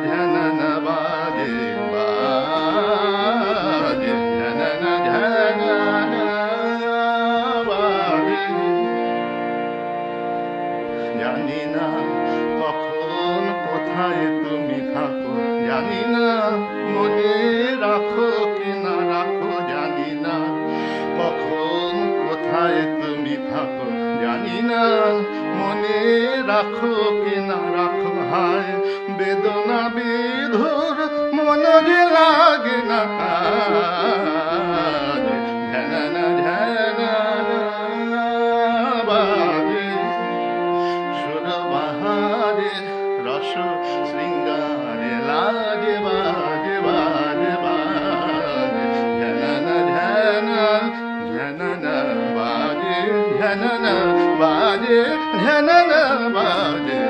ঝনন বাজে বাজে ঝনন ঝনন বাজে। জানি না কখন কোথায় তুমি থাকো, জানি না মনে রাখো কি না রাখো, জানি না কখন কোথায় তুমি থাকো, জানি না মনে রাখো কি না রাখো। হায় বেদনা বিধুর মন যে লাগে না কাজ, ঝনন ঝনন বাজে সুর বাহারে রস শৃঙ্গারে লাজে বাজে বাজে বাজে ঝনন ঝনন ঝনন বাজে ঝনন বাজে ঝনন বাজে